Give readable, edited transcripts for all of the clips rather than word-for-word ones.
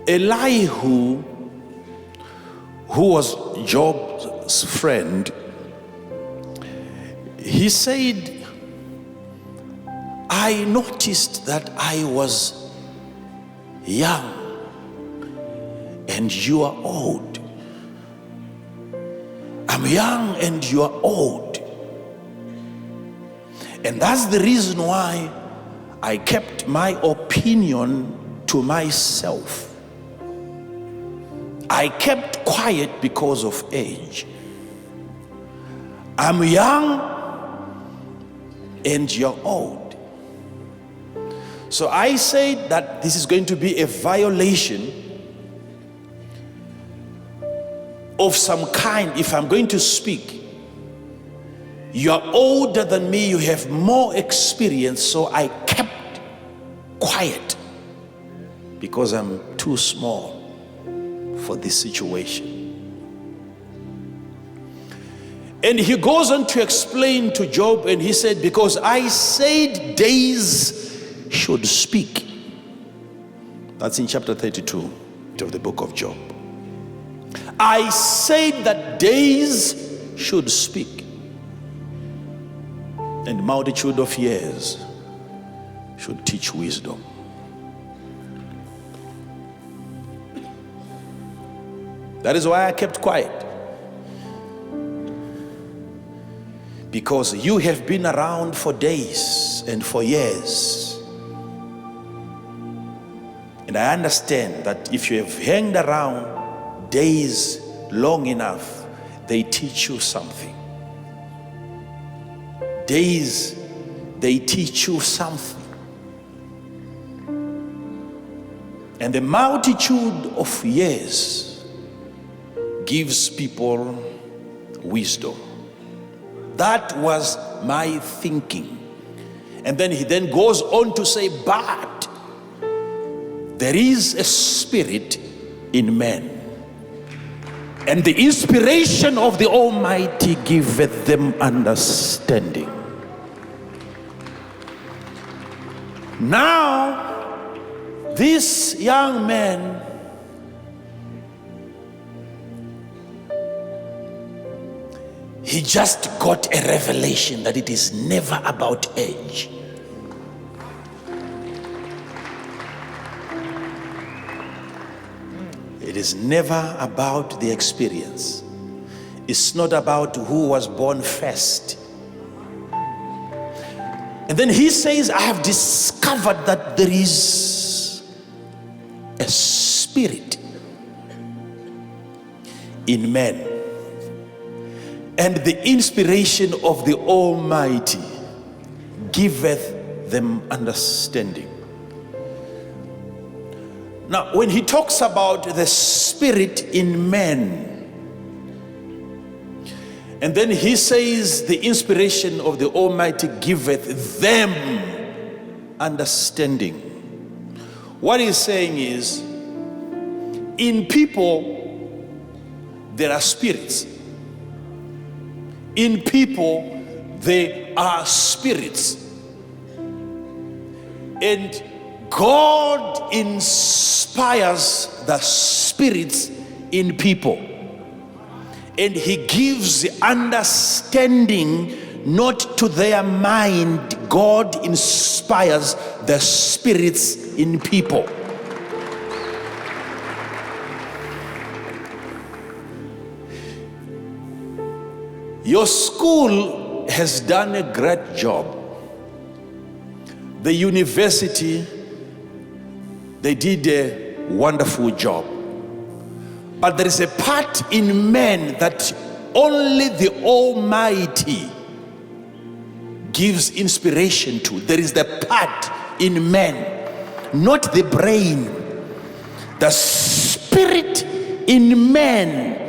Elihu, who was Job's friend, he said, I noticed that I was young and you are old. I'm young and you are old. And that's the reason why I kept my opinion to myself. I kept quiet because of age. I'm young and you're old. So I said that this is going to be a violation of some kind if I'm going to speak. You're older than me, you have more experience, so I kept quiet because I'm too small for this situation. And he goes on to explain to Job, and he said, because I said days should speak. That's in chapter 32 of the book of Job. I said that days should speak, and multitude of years should teach wisdom. That is why I kept quiet. Because you have been around for days and for years. And I understand that if you have hanged around days long enough, they teach you something. Days, they teach you something. And the multitude of years gives people wisdom. That was my thinking. And then he then goes on to say, but there is a spirit in men, and the inspiration of the Almighty giveth them understanding. Now, this young man, he just got a revelation that it is never about age. It is never about the experience. It's not about who was born first. And then he says, I have discovered that there is a spirit in men, and the inspiration of the Almighty giveth them understanding. Now, when he talks about the spirit in men, and then he says the inspiration of the Almighty giveth them understanding, what he's saying is, in people there are spirits. In people there are spirits. And God inspires the spirits in people, and he gives understanding not to their mind. God inspires the spirits in people. Your school has done a great job. The university, they did a wonderful job. But there is a part in men that only the Almighty gives inspiration to. There is the part in men, not the brain. The spirit in man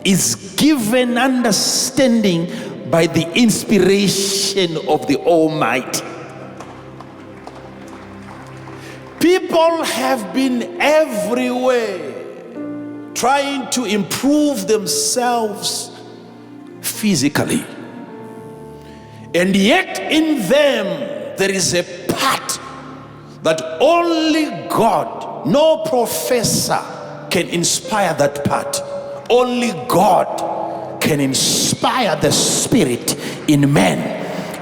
is given understanding by the inspiration of the Almighty. People have been everywhere trying to improve themselves physically, and yet in them there is a part that only God No professor can inspire that part. Only God can inspire the Spirit in man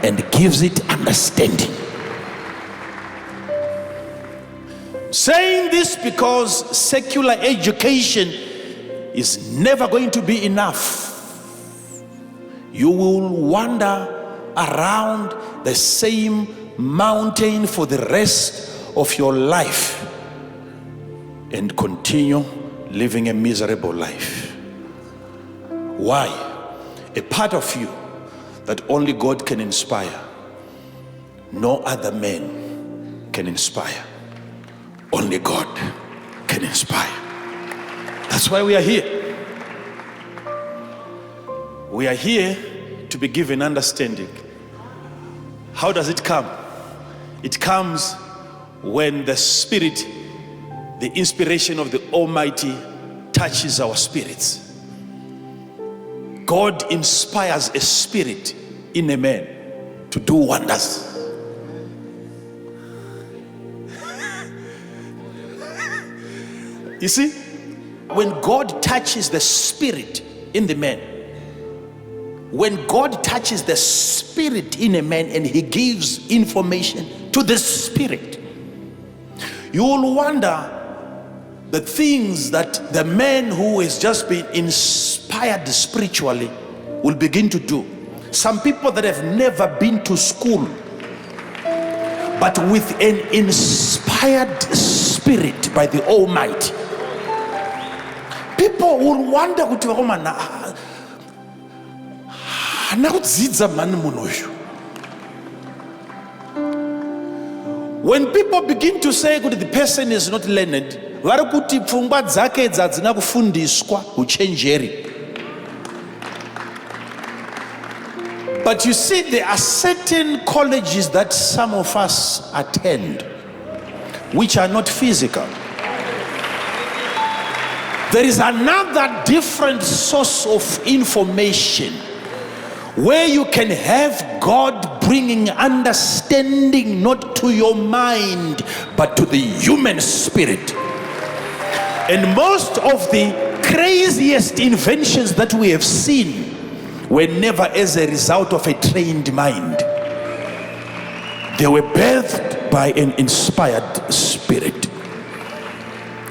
and gives it understanding. Saying this because secular education is never going to be enough. You will wander around the same mountain for the rest of your life and continue living a miserable life. Why? A part of you that only God can inspire, no other man can inspire. Only God can inspire. That's why we are here. We are here to be given understanding. How does it come? It comes when the Spirit, the inspiration of the Almighty, touches our spirits. God inspires a spirit in a man to do wonders. You see, when God touches the spirit in the man, when God touches the spirit in a man and he gives information to the spirit, you will wonder the things that the man who has just been inspired spiritually will begin to do. Some people that have never been to school, but with an inspired spirit by the Almighty, people will wonder, when people begin to say the person is not learned, but you see, there are certain colleges that some of us attend which are not physical. There is another different source of information where you can have God bringing understanding not to your mind but to the human spirit. And most of the craziest inventions that we have seen were never as a result of a trained mind. They were birthed by an inspired spirit.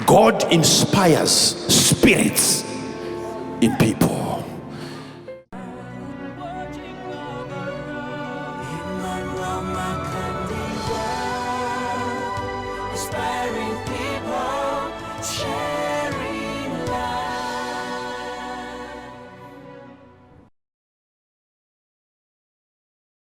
God inspires spirits in people.